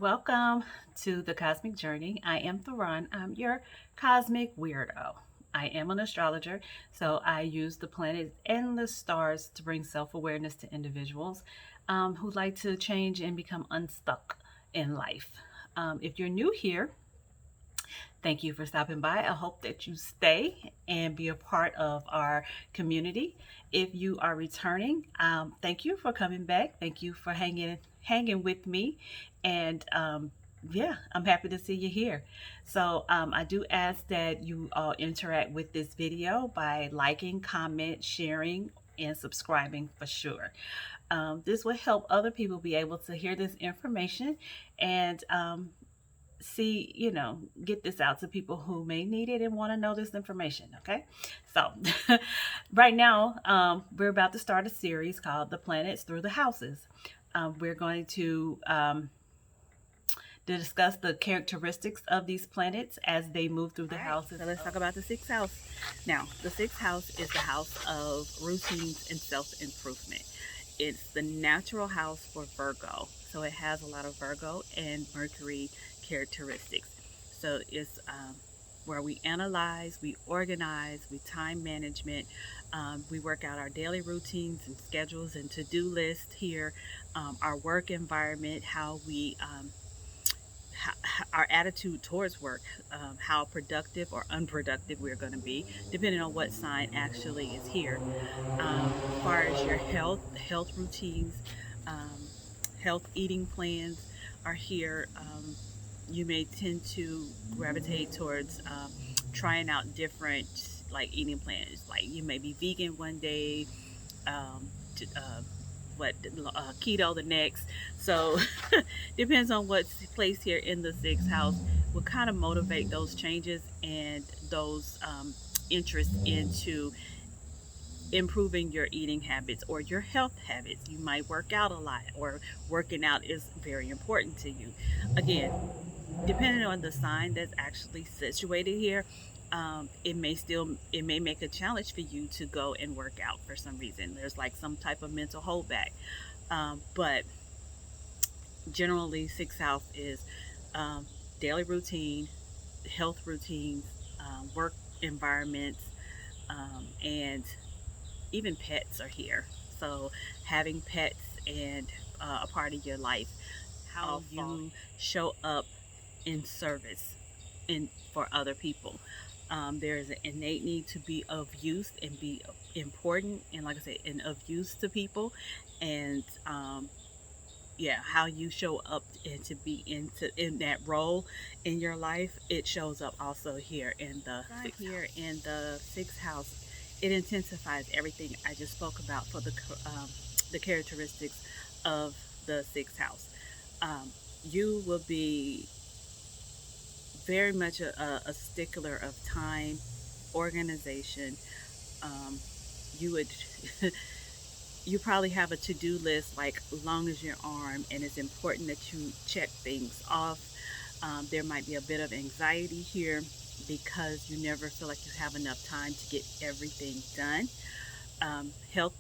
Welcome to the Cosmic Journey. I am Theron. I'm your cosmic weirdo. I am an astrologer, so I use the planets and the stars to bring self awareness to individuals who like to change and become unstuck in life. If you're new here, thank you for stopping by. I hope that you stay and be a part of our community. If you are returning, thank you for coming back. Thank you for hanging with me, and yeah, I'm happy to see you here. So I do ask that you all interact with this video by liking, comment, sharing, and subscribing for sure. This will help other people be able to hear this information and see, get this out to people who may need it and want to know this information. Okay. So, right now, we're about to start a series called The Planets Through the Houses. We're going to discuss the characteristics of these planets as they move through the houses. So let's talk about the sixth house. Now, the sixth house is the house of routines and self-improvement. It's the natural house for Virgo. So it has a lot of Virgo and Mercury characteristics. So it's where we analyze, we organize, we time management, we work out our daily routines and schedules and to-do lists here, our work environment, how we our attitude towards work, how productive or unproductive we're going to be, depending on what sign actually is here. As far as your health routines, health eating plans are here. You may tend to gravitate towards trying out different like eating plans. Like you may be vegan one day, keto the next. So depends on what's placed here in the sixth house will kind of motivate those changes and those interests into improving your eating habits or your health habits. You might work out a lot, or working out is very important to you. Again, depending on the sign that's actually situated here, it may make a challenge for you to go and work out for some reason. There's like some type of mental holdback, but generally sixth house is daily routine, health routines, work environments, and even pets are here. So having pets and a part of your life, how you show up in service for other people. There is an innate need to be of use and be important, and like I said, and of use to people. And how you show up and to be in that role in your life, it shows up also here in the sixth house. It intensifies everything I just spoke about for the characteristics of the sixth house. You will be very much a stickler of time, organization. You would you probably have a to-do list like long as your arm, and it's important that you check things off. There might be a bit of anxiety here because you never feel like you have enough time to get everything done. Health,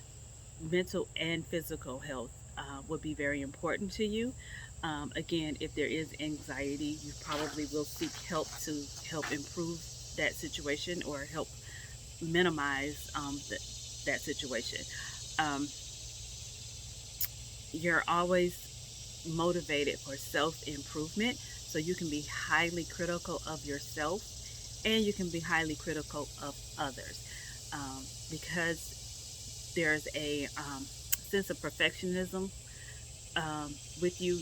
mental and physical health would be very important to you. Again, if there is anxiety, you probably will seek help to help improve that situation or help minimize that situation. You're always motivated for self-improvement, so you can be highly critical of yourself and you can be highly critical of others, because there's a sense of perfectionism with you.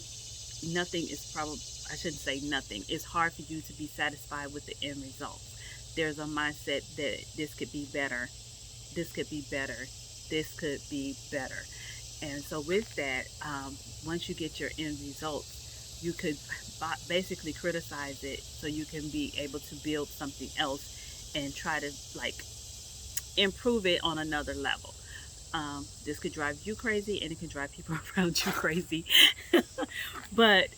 Nothing is I shouldn't say nothing. It's hard for you to be satisfied with the end result. There's a mindset that this could be better, this could be better, this could be better. And so with that, once you get your end results, you could basically criticize it so you can be able to build something else and try to like improve it on another level. This could drive you crazy, and it can drive people around you crazy. But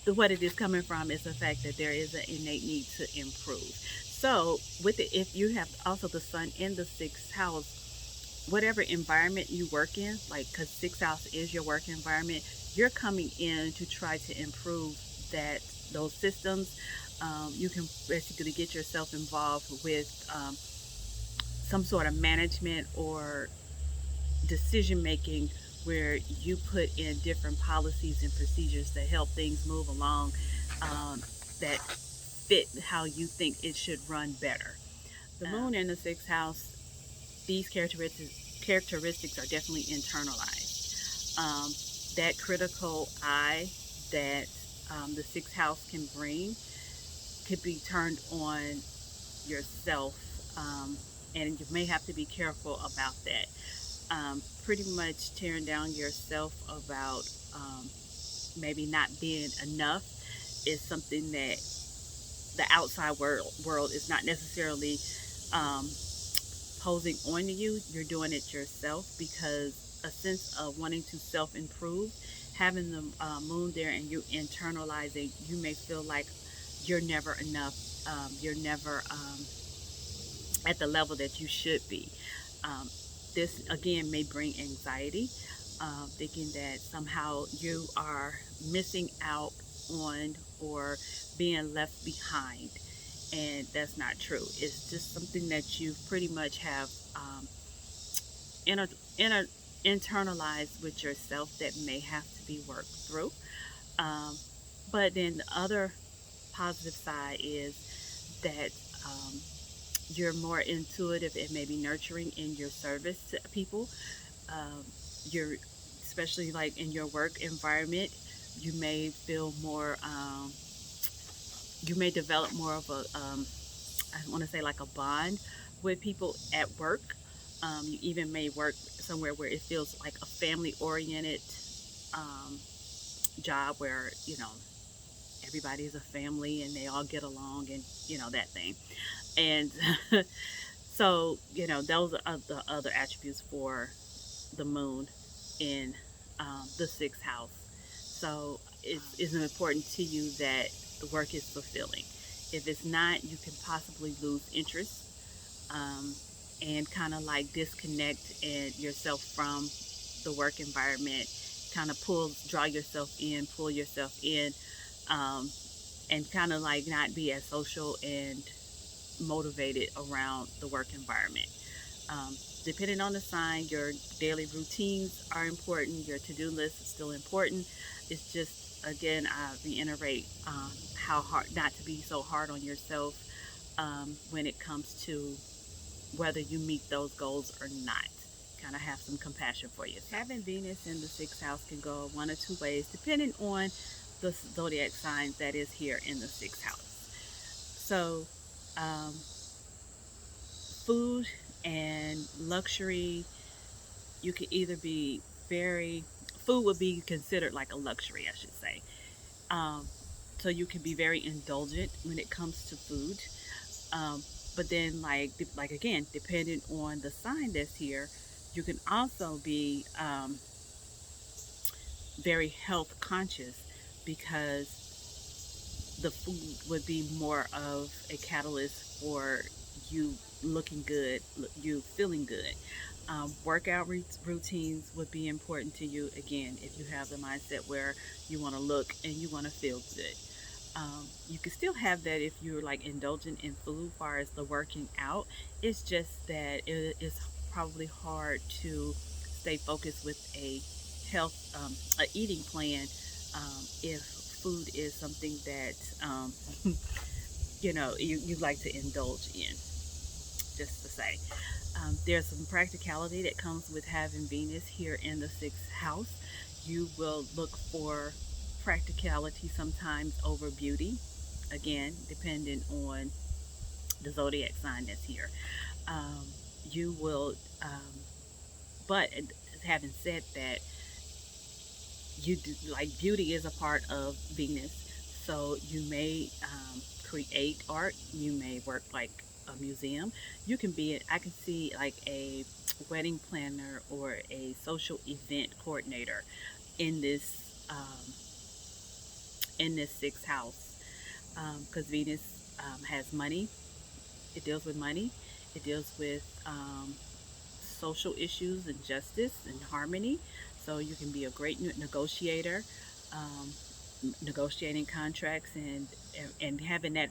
what it is coming from is the fact that there is an innate need to improve. So with it, if you have also the sun in the sixth house, whatever environment you work in, like because sixth house is your work environment, you're coming in to try to improve that those systems. You can basically get yourself involved with some sort of management or decision making where you put in different policies and procedures to help things move along, that fit how you think it should run better. The moon in the sixth house, these characteristics are definitely internalized. That critical eye that the sixth house can bring could be turned on yourself, and you may have to be careful about that. Pretty much tearing down yourself about maybe not being enough is something that the outside world is not necessarily um, posing on you. You're doing it yourself because a sense of wanting to self improve, having the moon there and you internalizing, you may feel like you're never enough. You're never at the level that you should be. Um, this again may bring anxiety, thinking that somehow you are missing out on or being left behind, and that's not true. It's just something that you pretty much have inner, inner, internalized with yourself that may have to be worked through. Um, but then the other positive side is that you're more intuitive and maybe nurturing in your service to people. Um, you're especially like in your work environment, you may feel more. You may develop more of a I want to say like a bond with people at work. You even may work somewhere where it feels like a family oriented um, job where everybody's a family and they all get along and that thing. And so those are the other attributes for the moon in the sixth house. So it's important to you that the work is fulfilling. If it's not, you can possibly lose interest, um, and kind of like disconnect yourself from the work environment, kind of draw yourself in, pull yourself in, um, and kind of like not be as social and motivated around the work environment. Um, Depending on the sign, your daily routines are important. Your to-do list is still important. It's just, again, I reiterate how hard not to be so hard on yourself when it comes to whether you meet those goals or not. Kind of have some compassion for yourself. Having Venus in the sixth house can go one or two ways, depending on the zodiac sign that is here in the sixth house. So, um, food and luxury, you could either be very, food would be considered like a luxury, I should say. Um, so you can be very indulgent when it comes to food. Um, but then, like again, depending on the sign that's here, you can also be very health conscious because the food would be more of a catalyst for you looking good, you feeling good. Workout routines would be important to you again if you have the mindset where you want to look and you want to feel good. You can still have that if you're like indulgent in food, as far as the working out. It's just that it is probably hard to stay focused with a eating plan if food is something that you like to indulge in. Just to say, there's some practicality that comes with having Venus here in the sixth house. You will look for practicality sometimes over beauty, again, depending on the zodiac sign that's here. Um, you will, but having said that, you do, like beauty is a part of Venus, so you may create art. You may work like a museum. You can be. I can see like a wedding planner or a social event coordinator in this sixth house because Venus has money. It deals with money. It deals with social issues and justice and harmony. So you can be a great negotiator, um, negotiating contracts and having that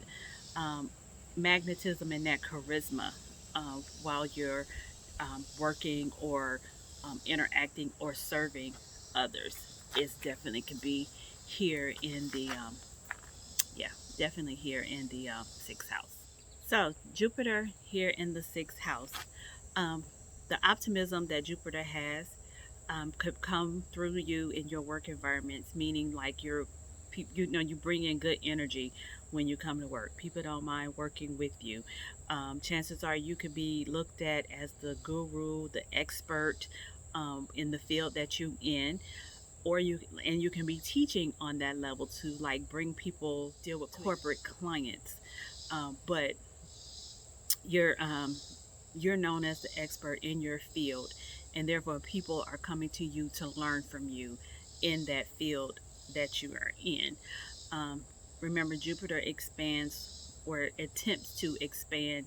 um, magnetism and that charisma while you're working or interacting or serving others. It's definitely could be here in the yeah, definitely here in the sixth house. So Jupiter here in the sixth house, um, the optimism that Jupiter has could come through you in your work environments, meaning like you know, you bring in good energy when you come to work. People don't mind working with you. Chances are you could be looked at as the guru, the expert in the field that you in, or you can be teaching on that level to like bring people deal with corporate clients. But you're you're known as the expert in your field, and therefore people are coming to you to learn from you in that field that you are in. Um, Remember, Jupiter expands or attempts to expand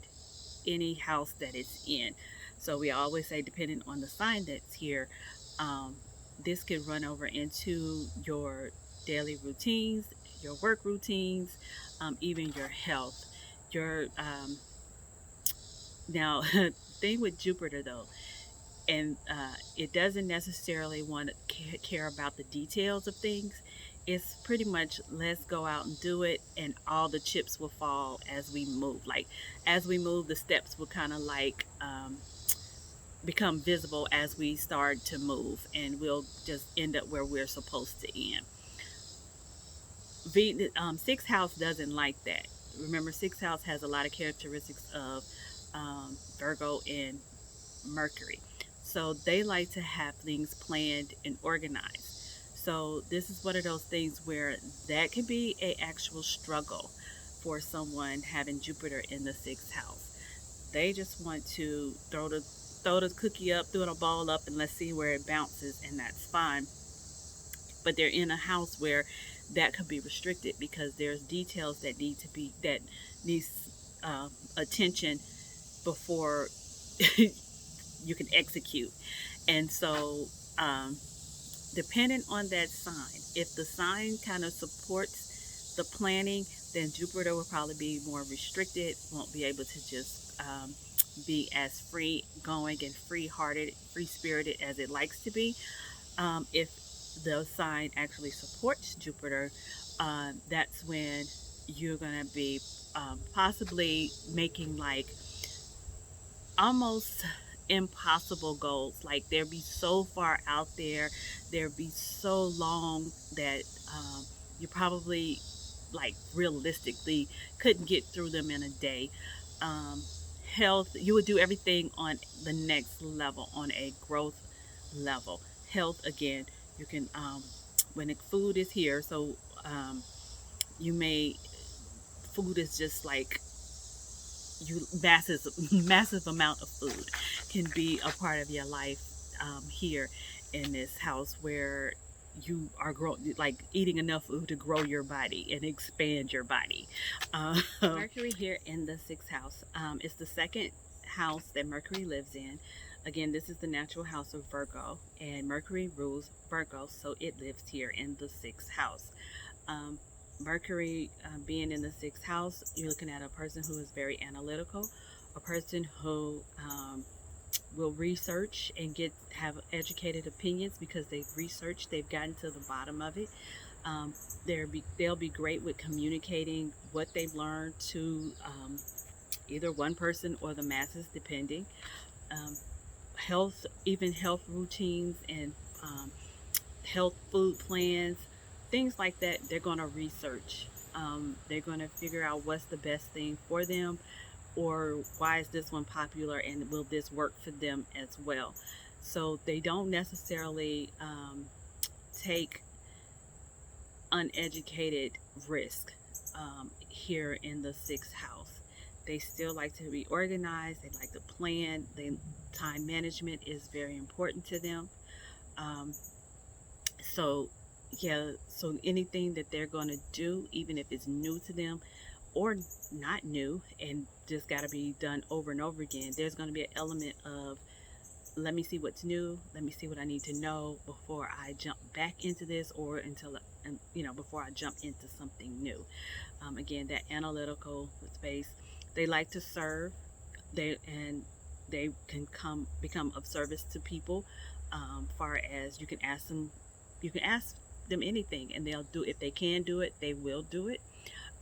any house that it's in. So we always say, depending on the sign that's here, um, this could run over into your daily routines, your work routines, even your health. Your Now, thing with Jupiter though, and it doesn't necessarily want to care about the details of things. It's pretty much let's go out and do it, and all the chips will fall as we move. Like as we move, the steps will kind of like become visible as we start to move, and we'll just end up where we're supposed to end. Sixth house doesn't like that. Remember, sixth house has a lot of characteristics of Virgo and Mercury. So they like to have things planned and organized. So this is one of those things where that could be a actual struggle for someone having Jupiter in the sixth house. They just want to throw the cookie up, throw the ball up, and let's see where it bounces, and that's fine. But they're in a house where that could be restricted because there's details that needs attention before you can execute. And so, um, depending on that sign, if the sign kind of supports the planning, then Jupiter will probably be more restricted, won't be able to just be as free going and free hearted, free spirited as it likes to be. If the sign actually supports Jupiter, that's when you're going to be possibly making like almost impossible goals. Like they'll be so far out there, they'll be so long that you probably like realistically couldn't get through them in a day. Um, Health, you would do everything on the next level, on a growth level. Health, again, you can when the food is here. So you may food is just like you massive amount of food can be a part of your life here in this house where you are like eating enough food to grow your body and expand your body. Mercury here in the sixth house, it's the second house that Mercury lives in. Again, this is the natural house of Virgo, and Mercury rules Virgo, so it lives here in the sixth house. um, Mercury being in the sixth house, you're looking at a person who is very analytical, a person who will research and have educated opinions because they've researched, they've gotten to the bottom of it. Um, they'll be great with communicating what they've learned to either one person or the masses, depending. Um, Even health routines and um, health food plans, things like that, they're going to research. They're going to figure out what's the best thing for them, or why is this one popular and will this work for them as well. So they don't necessarily take uneducated risk here in the sixth house. They still like to be organized, they like to plan, time management is very important to them. Um, so yeah, so anything that they're going to do, even if it's new to them or not new and just got to be done over and over again, there's going to be an element of let me see what's new. Let me see what I need to know before I jump back into this, or until, before I jump into something new. Again, that analytical space. They like to serve. They can become of service to people. Far as you can ask them anything, and they'll do. If they can do it, they will do it.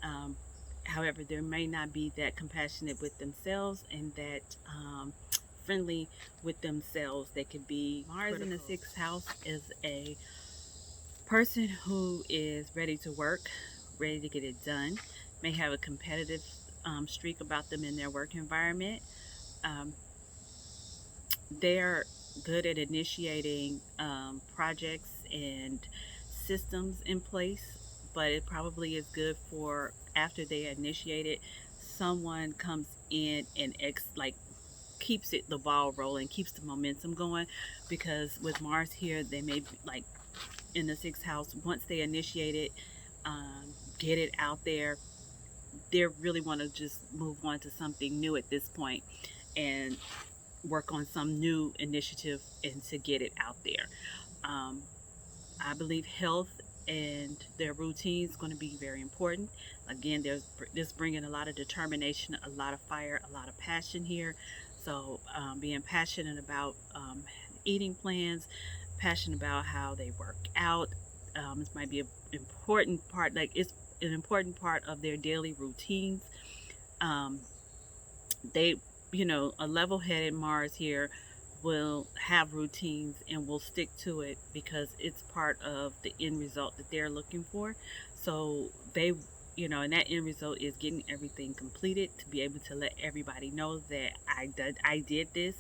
Um, However, there may not be that compassionate with themselves, and that friendly with themselves. They could be Mars critical. In the sixth house is a person who is ready to work, ready to get it done, may have a competitive streak about them in their work environment. Um, they're good at initiating projects and systems in place, but it probably is good for after they initiate it, someone comes in and keeps the ball rolling, keeps the momentum going, because with Mars here, they may be like in the sixth house. Once they initiate it, get it out there, they really want to just move on to something new at this point, and work on some new initiative and to get it out there. Um, I believe health and their routine is going to be very important. Again, there's this bringing a lot of determination, a lot of fire, a lot of passion here. So being passionate about eating plans, passionate about how they work out. This might be an important part, like it's an important part of their daily routines. Um, they, a level-headed Mars here will have routines and will stick to it because it's part of the end result that they're looking for. So they, and that end result is getting everything completed to be able to let everybody know that I did this,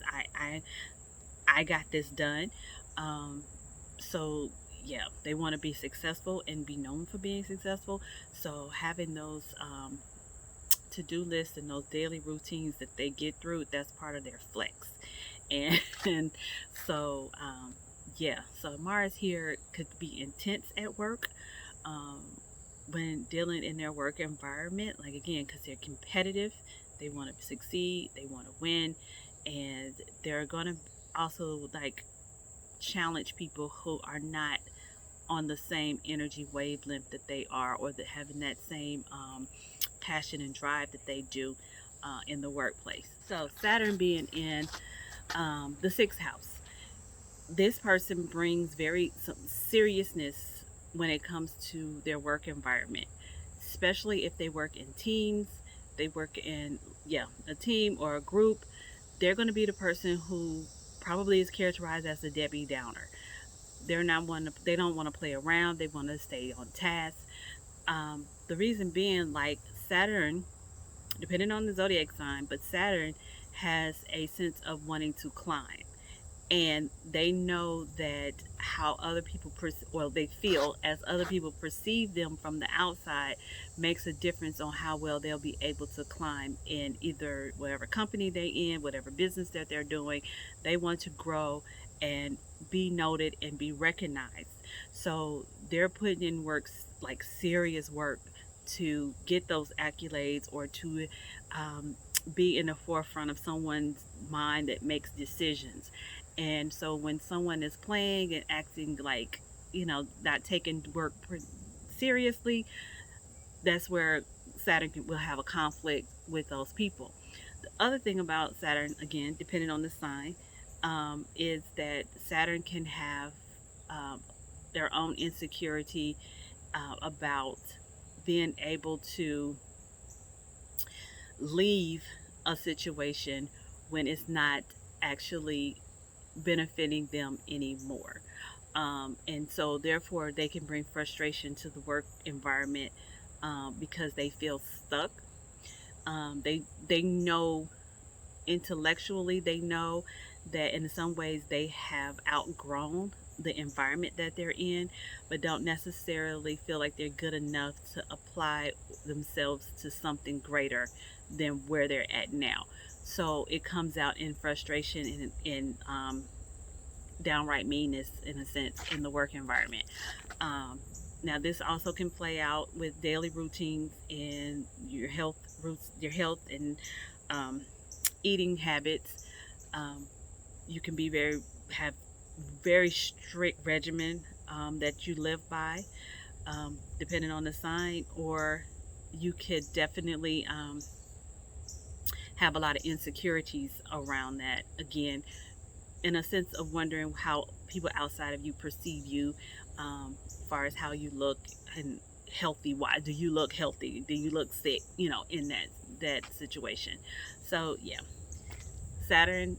I got this done. So yeah, they want to be successful and be known for being successful. So having those to-do lists and those daily routines that they get through, that's part of their flex. And so yeah, so Mars here could be intense at work when dealing in their work environment, like again, because they're competitive, they want to succeed, they want to win, and they're going to also like challenge people who are not on the same energy wavelength that they are, or that having that same passion and drive that they do in the workplace. So Saturn being in the sixth house, this person brings some seriousness when it comes to their work environment, especially if they work in teams. They work in a team or a group. They're going to be the person who probably is characterized as the Debbie Downer. They don't want to play around. They want to stay on task. The reason being, like Saturn, depending on the zodiac sign, but Saturn has a sense of wanting to climb, and they know that how other people they feel as other people perceive them from the outside makes a difference on how well they'll be able to climb in either whatever company they in, whatever business that they're doing. They want to grow and be noted and be recognized. So they're putting in like serious work to get those accolades, or to be in the forefront of someone's mind that makes decisions. And so when someone is playing and acting like, not taking work seriously, that's where Saturn will have a conflict with those people. The other thing about Saturn, again, depending on the sign, is that Saturn can have their own insecurity about being able to leave a situation when it's not actually benefiting them anymore. And so therefore they can bring frustration to the work environment because they feel stuck. They know intellectually, they know that in some ways they have outgrown the environment that they're in, but don't necessarily feel like they're good enough to apply themselves to something greater than where they're at now. So it comes out in frustration and in downright meanness, in a sense, in the work environment. Now, this also can play out with daily routines and your health and eating habits. You can be have very strict regimen that you live by, depending on the sign, or you could definitely have a lot of insecurities around that. Again, in a sense of wondering how people outside of you perceive you, as far as how you look and healthy. Why do you look healthy? Do you look sick? In that situation. So yeah, Saturn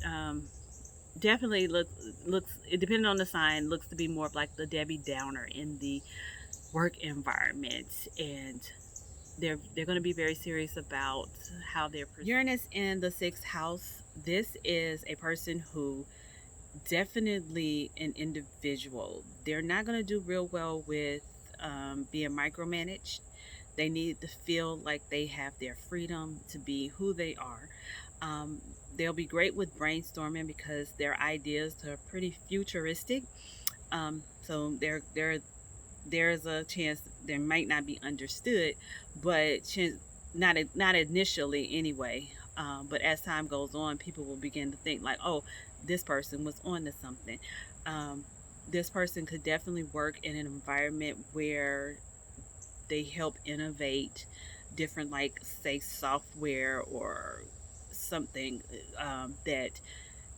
definitely looks. It depending on the sign, looks to be more of like the Debbie Downer in the work environment, and they're going to be very serious about how they're Uranus in the sixth house. This is a person who definitely an individual. They're not going to do real well with being micromanaged. They need to feel like they have their freedom to be who they are. Um, they'll be great with brainstorming because their ideas are pretty futuristic. So there's a chance they might not be understood, but not initially anyway. But as time goes on, people will begin to think like, oh, this person was on to something. Um, this person could definitely work in an environment where they help innovate different, like say software or something that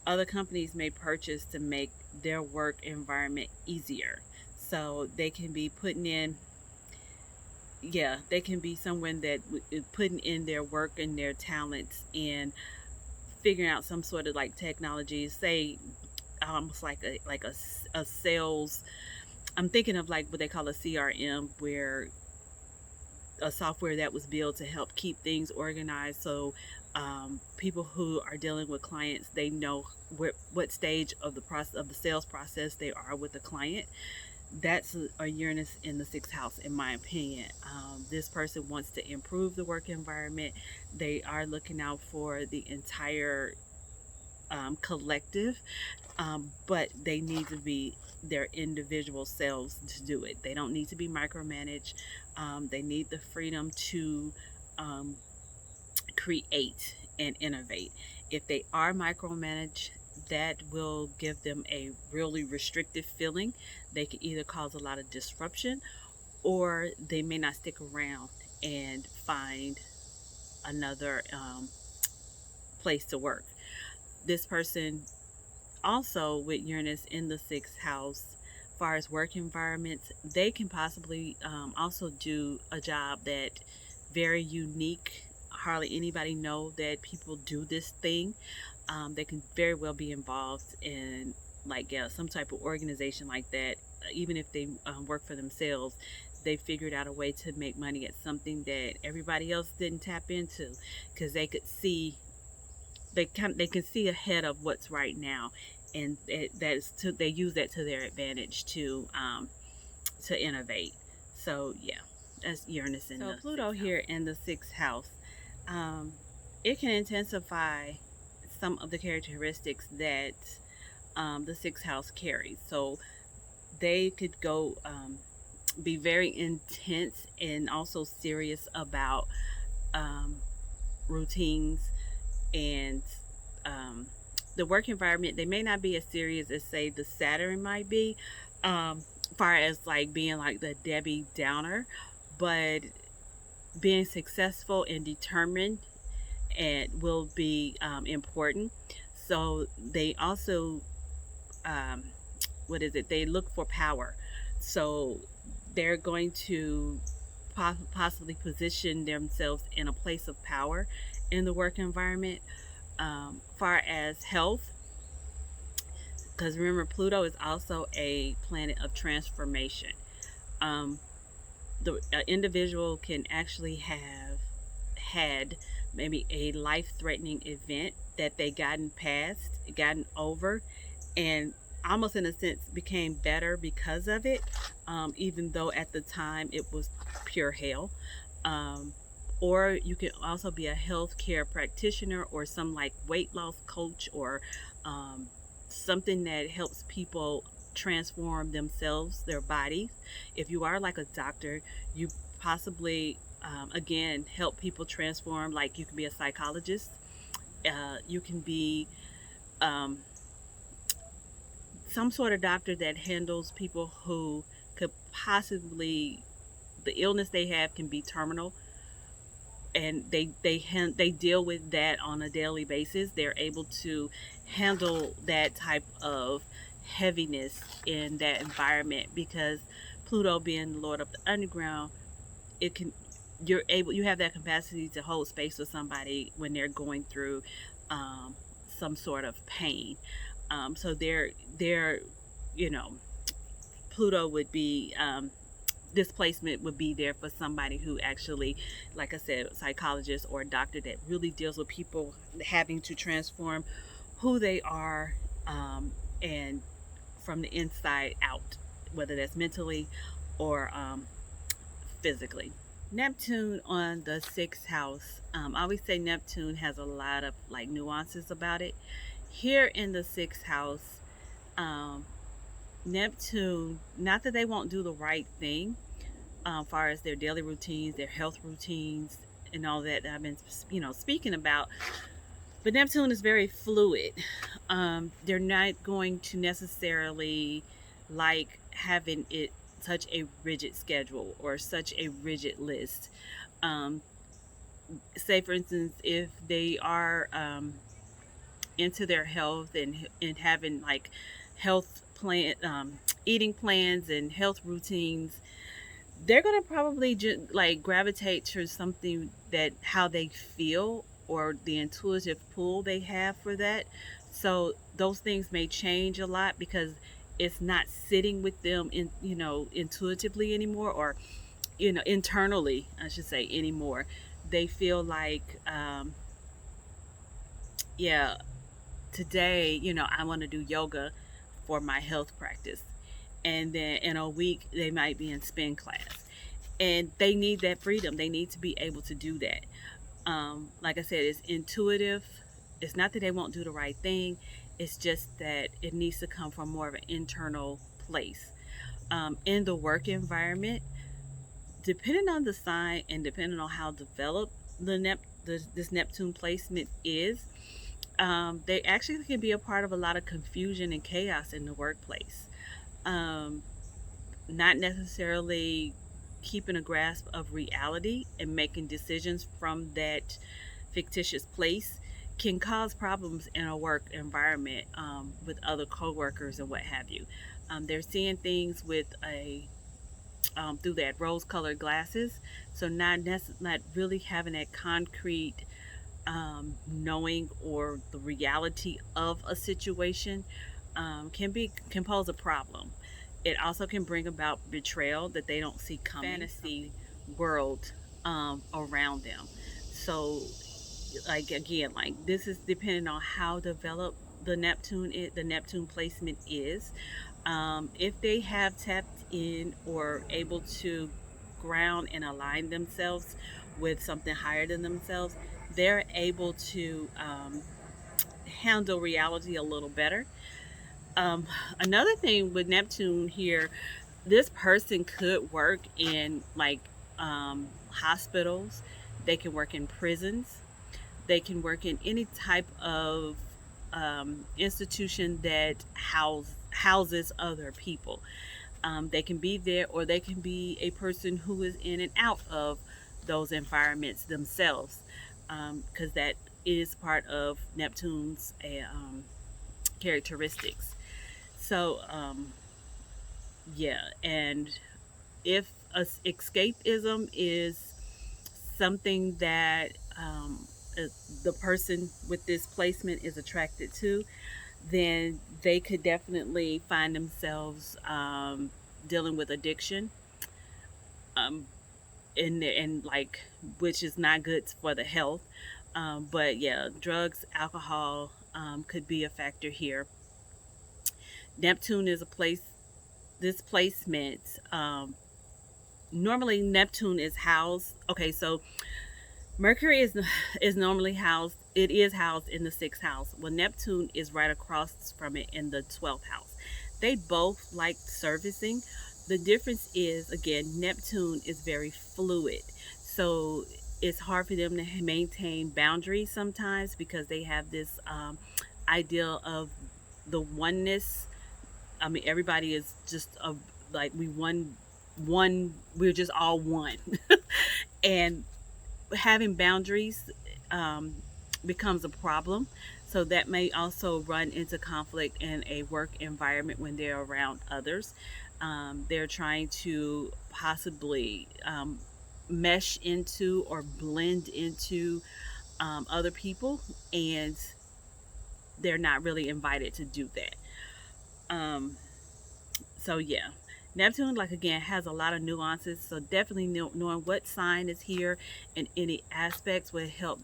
other companies may purchase to make their work environment easier. So they can be putting in, yeah, they can be someone that putting in their work and their talents in figuring out some sort of like technology, say almost like a sales. I'm thinking of like what they call a CRM, where a software that was built to help keep things organized. So people who are dealing with clients, they know what stage of the process of the sales process they are with the client. That's a Uranus in the sixth house, in my opinion. This person wants to improve the work environment. They are looking out for the entire collective, but they need to be their individual selves to do it. They don't need to be micromanaged. They need the freedom to create and innovate. If they are micromanaged, that will give them a really restrictive feeling. They can either cause a lot of disruption, or they may not stick around and find another place to work. This person also with Uranus in the sixth house, as far as work environments, they can possibly also do a job that very unique. Hardly anybody know that people do this thing. They can very well be involved in like some type of organization like that. Even if they work for themselves, they figured out a way to make money at something that everybody else didn't tap into, because they could see they can see ahead of what's right now, and they use that to their advantage to innovate. So yeah, that's Uranus in the Pluto here in the sixth house. Um, it can intensify some of the characteristics that the sixth house carries. So they could go be very intense and also serious about um, routines and the work environment. They may not be as serious as say the Saturn might be, far as like being like the Debbie Downer, but being successful and determined and will be important. So they also um, what is it? They look for power. So they're going to possibly position themselves in a place of power in the work environment. Far as health, because remember Pluto is also a planet of transformation. Um, the individual can actually have had maybe a life-threatening event that they gotten over, and almost in a sense became better because of it, even though at the time it was pure hell. Um, or you can also be a healthcare practitioner or some like weight loss coach, or um, something that helps people transform themselves, their bodies. If you are like a doctor, you possibly again help people transform. Like you can be a psychologist, you can be um, some sort of doctor that handles people who could possibly, the illness they have can be terminal, and they deal with that on a daily basis. They're able to handle that type of heaviness in that environment, because Pluto being the lord of the underground, it can, you have that capacity to hold space for somebody when they're going through um, some sort of pain. So they're you know, Pluto would be, displacement would be there for somebody who actually, like I said, a psychologist or a doctor that really deals with people having to transform who they are, and from the inside out, whether that's mentally or physically. Neptune on the sixth house. I always say Neptune has a lot of like nuances about it. Here in the sixth house, um, Neptune, not that they won't do the right thing, far as their daily routines, their health routines, and all that I've been, speaking about. But Neptune is very fluid. They're not going to necessarily like having it such a rigid schedule or such a rigid list. Um, Say, for instance, if they are into their health and having like health plan, eating plans and health routines, they're gonna probably like gravitate to something that how they feel or the intuitive pull they have for that. So those things may change a lot because it's not sitting with them in, intuitively anymore, or internally, I should say, anymore. They feel like, yeah, today, I want to do yoga for my health practice, and then in a week they might be in spin class, and they need that freedom. They need to be able to do that. Like I said, it's intuitive. It's not that they won't do the right thing. It's just that it needs to come from more of an internal place. In the work environment, depending on the sign and depending on how developed this Neptune placement is, they actually can be a part of a lot of confusion and chaos in the workplace. Um, Not necessarily keeping a grasp of reality and making decisions from that fictitious place can cause problems in a work environment, with other coworkers and what have you. They're seeing things with a through that rose-colored glasses, so not really having that concrete knowing or the reality of a situation, can pose a problem. It also can bring about betrayal that they don't see coming. Fantasy world around them. So, like again, like this is depending on how developed the Neptune placement is. If they have tapped in or able to ground and align themselves with something higher than themselves, they're able to handle reality a little better. Another thing with Neptune here, this person could work in like hospitals, they can work in prisons, they can work in any type of institution that houses other people. They can be there, or they can be a person who is in and out of those environments themselves, because that is part of Neptune's characteristics. So, yeah, and if escapism is something that uh, the person with this placement is attracted to, then they could definitely find themselves dealing with addiction, um, and like, which is not good for the health. But yeah, drugs, alcohol could be a factor here. Neptune is a place. This placement, normally Neptune is housed. Okay, so Mercury is normally housed. It is housed in the sixth house. Well, Neptune is right across from it in the 12th house. They both like servicing. The difference is, again, Neptune is very fluid, so it's hard for them to maintain boundaries sometimes because they have this ideal of the oneness I mean, everybody is just like we're just all one. And having boundaries um, becomes a problem. So that may also run into conflict in a work environment when they're around others. They're trying to possibly mesh into or blend into other people, and they're not really invited to do that. Um, so yeah, Neptune, like again, has a lot of nuances. So definitely knowing what sign is here and any aspects would help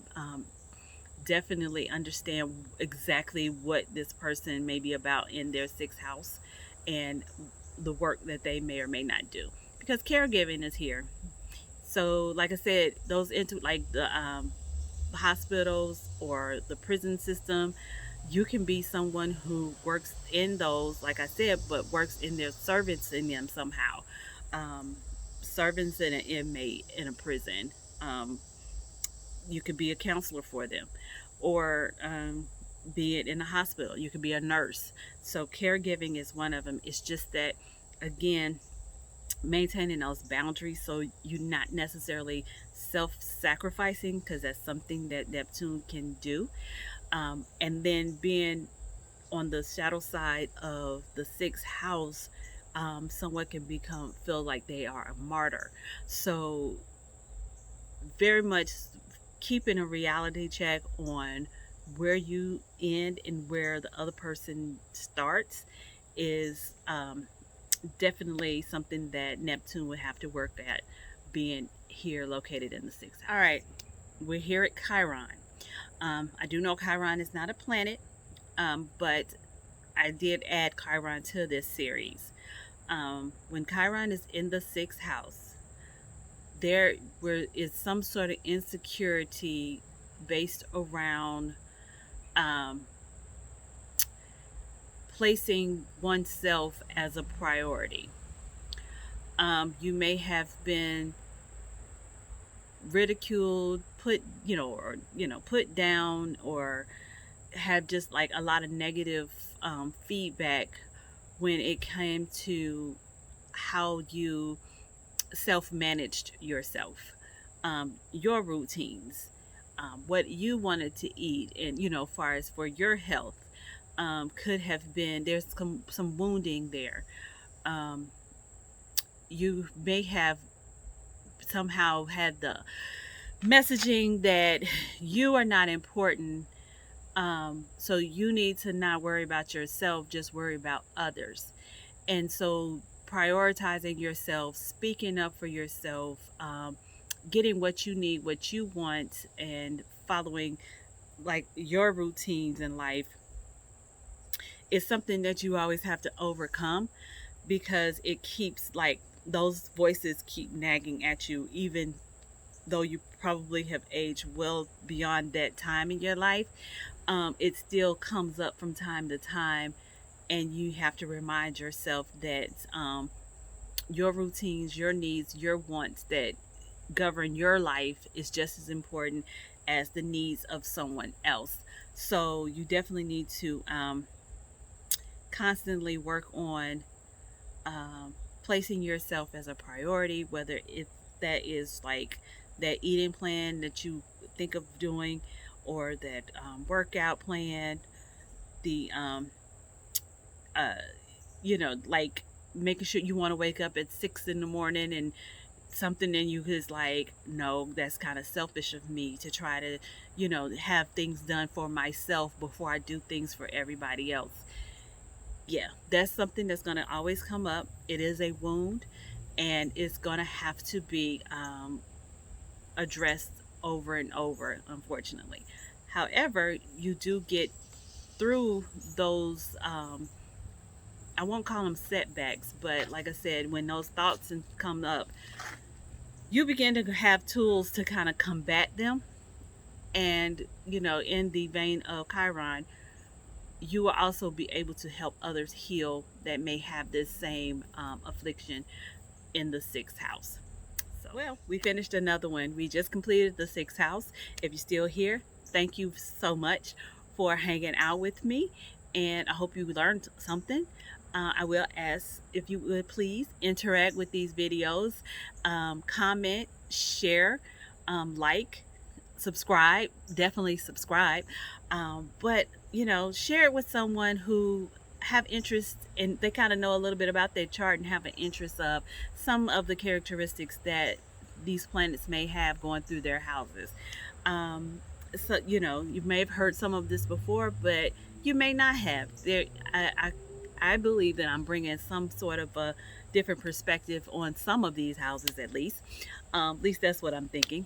definitely understand exactly what this person may be about in their sixth house and the work that they may or may not do. Because caregiving is here. So, like I said, those into like the hospitals or the prison system, you can be someone who works in those, like I said, but works in their servants in them somehow. Um, Servants in an inmate in a prison. Um, you could be a counselor for them, or be it in a hospital. You could be a nurse. So caregiving is one of them. It's just that, again, maintaining those boundaries so you're not necessarily self-sacrificing, because that's something that Neptune can do. And then being on the shadow side of the sixth house, someone can become feel like they are a martyr. So very much keeping a reality check on where you end and where the other person starts is definitely something that Neptune would have to work at, being here located in the sixth house. All right, we're here at Chiron. I do know Chiron is not a planet, but I did add Chiron to this series. When Chiron is in the sixth house, there is some sort of insecurity based around um, placing oneself as a priority. You may have been ridiculed, put down, or have just like a lot of negative feedback when it came to how you self managed yourself, your routines, what you wanted to eat, and far as for your health, could have been there's some wounding there. Um, you may have somehow had the messaging that you are not important, so you need to not worry about yourself, just worry about others. And so prioritizing yourself, speaking up for yourself, getting what you need, what you want, and following like your routines in life is something that you always have to overcome, because it keeps like those voices keep nagging at you, even though you probably have aged well beyond that time in your life. It still comes up from time to time, and you have to remind yourself that your routines, your needs, your wants that govern your life is just as important as the needs of someone else. So you definitely need to constantly work on placing yourself as a priority, whether if that is like that eating plan that you think of doing, or that workout plan, the uh, like making sure you want to wake up at 6 in the morning, and something in you is like, no, that's kind of selfish of me to try to, have things done for myself before I do things for everybody else. Yeah, that's something that's going to always come up. It is a wound, and it's going to have to be addressed over and over, unfortunately. However, you do get through those, I won't call them setbacks, but like I said, when those thoughts come up, you begin to have tools to kind of combat them. And, in the vein of Chiron, you will also be able to help others heal that may have this same affliction in the sixth house. So, well, we finished another one. We just completed the sixth house. If you're still here, thank you so much for hanging out with me. And I hope you learned something. I will ask if you would please interact with these videos, comment, share, like, subscribe, definitely subscribe. But share it with someone who have interest and they kind of know a little bit about their chart and have an interest of some of the characteristics that these planets may have going through their houses. Um, so you may have heard some of this before, but you may not have. I believe that I'm bringing some sort of a different perspective on some of these houses, at least that's what I'm thinking.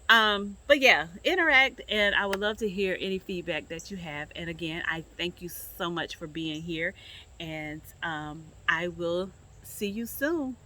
But yeah, interact, and I would love to hear any feedback that you have. And again, I thank you so much for being here, and I will see you soon.